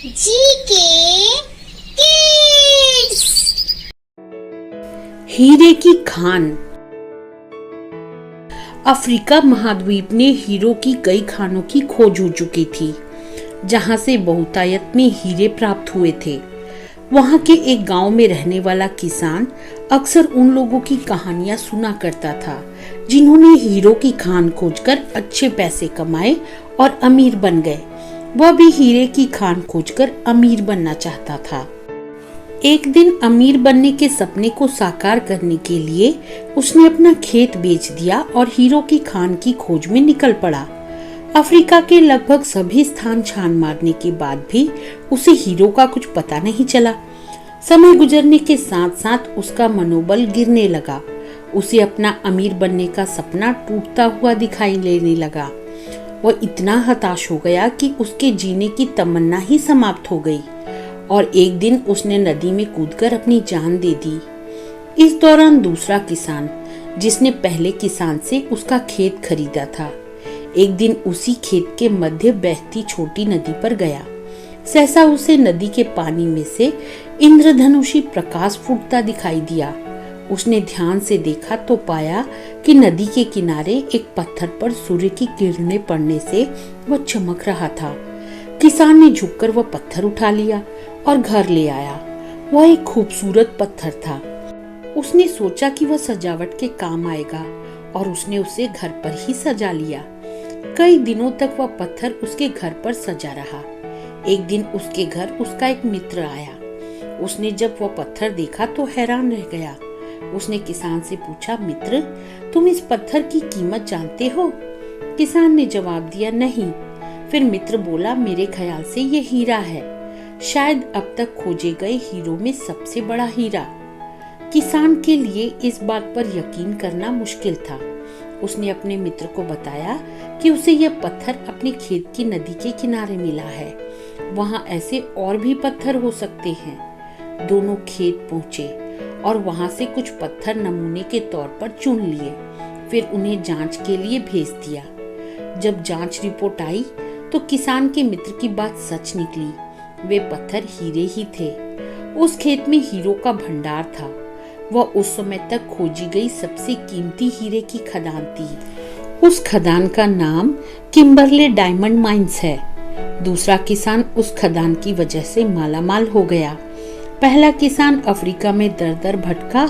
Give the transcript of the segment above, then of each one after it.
GK kids. हीरे की Khan. Africa महाद्वीप ने हीरो की कई खानों की खोज हो चुकी थी, जहां से बहुतायत में हीरे प्राप्त हुए थे। वहां के एक गांव में रहने वाला किसान अक्सर उन लोगों की कहानियां सुना करता था जिन्होंने हीरो की खान खोजकर अच्छे पैसे कमाए और अमीर बन गए। वह भी हीरे की खान खोजकर अमीर बनना चाहता था। एक दिन अमीर बनने के सपने को साकार करने के लिए उसने अपना खेत बेच दिया और हीरो की खान की खोज में निकल पड़ा। अफ्रीका के लगभग सभी स्थान छान मारने के बाद भी उसे हीरो का कुछ पता नहीं चला। समय गुजरने के साथ साथ उसका मनोबल गिरने लगा। उसे अपना अमीर बनने का सपना टूटता हुआ दिखाई देने लगा। वह इतना हताश हो गया कि उसके जीने की तमन्ना ही समाप्त हो गई और एक दिन उसने नदी में कूदकर अपनी जान दे दी। इस दौरान दूसरा किसान, जिसने पहले किसान से उसका खेत खरीदा था, एक दिन उसी खेत के मध्य बहती छोटी नदी पर गया। सहसा उसे नदी के पानी में से इंद्रधनुषी प्रकाश फूटता दिखाई दिया। उसने ध्यान से देखा तो पाया कि नदी के किनारे एक पत्थर पर सूर्य की किरणें पड़ने से वह चमक रहा था। किसान ने झुककर वह पत्थर उठा लिया और घर ले आया। वह एक खूबसूरत पत्थर था। उसने सोचा कि वह सजावट के काम आएगा और उसने उसे घर पर ही सजा लिया। कई दिनों तक वह पत्थर उसके घर पर सजा रहा। एक दिन उसके घर उसका एक मित्र आया। उसने जब वह पत्थर देखा तो हैरान रह गया। उसने किसान से पूछा, मित्र, तुम इस पत्थर की कीमत जानते हो? किसान ने जवाब दिया, नहीं। फिर मित्र बोला, मेरे ख्याल से ये हीरा है, शायद अब तक खोजे गए हीरो में सबसे बड़ा हीरा। किसान के लिए इस बात पर यकीन करना मुश्किल था। उसने अपने मित्र को बताया कि उसे यह पत्थर अपने खेत की नदी के किनारे मिला है। वहाँ ऐसे और भी पत्थर हो सकते हैं। दोनों खेत पहुँचे और वहाँ से कुछ पत्थर नमूने के तौर पर चुन लिए। फिर उन्हें जांच के लिए भेज दिया। जब जांच रिपोर्ट आई तो किसान के मित्र की बात सच निकली। वे पत्थर हीरे ही थे। उस खेत में हीरो का भंडार था। वह उस समय तक खोजी गई सबसे कीमती हीरे की खदान थी। उस खदान का नाम किम्बरले डायमंड माइंस है। दूसरा किसान उस खदान की वजह से मालामाल हो गया। पहला किसान अफ्रीका में दर दर भटका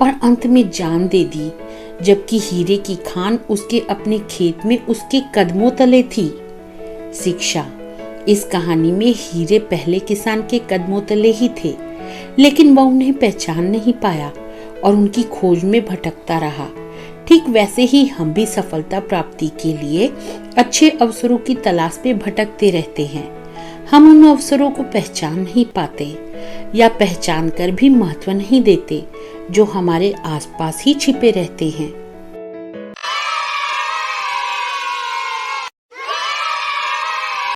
और अंत में जान दे दी, जबकि हीरे की खान उसके अपने खेत में उसके कदमों तले थी। शिक्षा। इस कहानी में हीरे पहले किसान के कदमों तले ही थे, लेकिन वह उन्हें पहचान नहीं पाया और उनकी खोज में भटकता रहा। ठीक वैसे ही हम भी सफलता प्राप्ति के लिए अच्छे अवसरों की तलाश में भटकते रहते हैं। हम उन अवसरों को पहचान नहीं पाते या पहचान कर भी महत्व नहीं देते जो हमारे आसपास ही छिपे रहते हैं।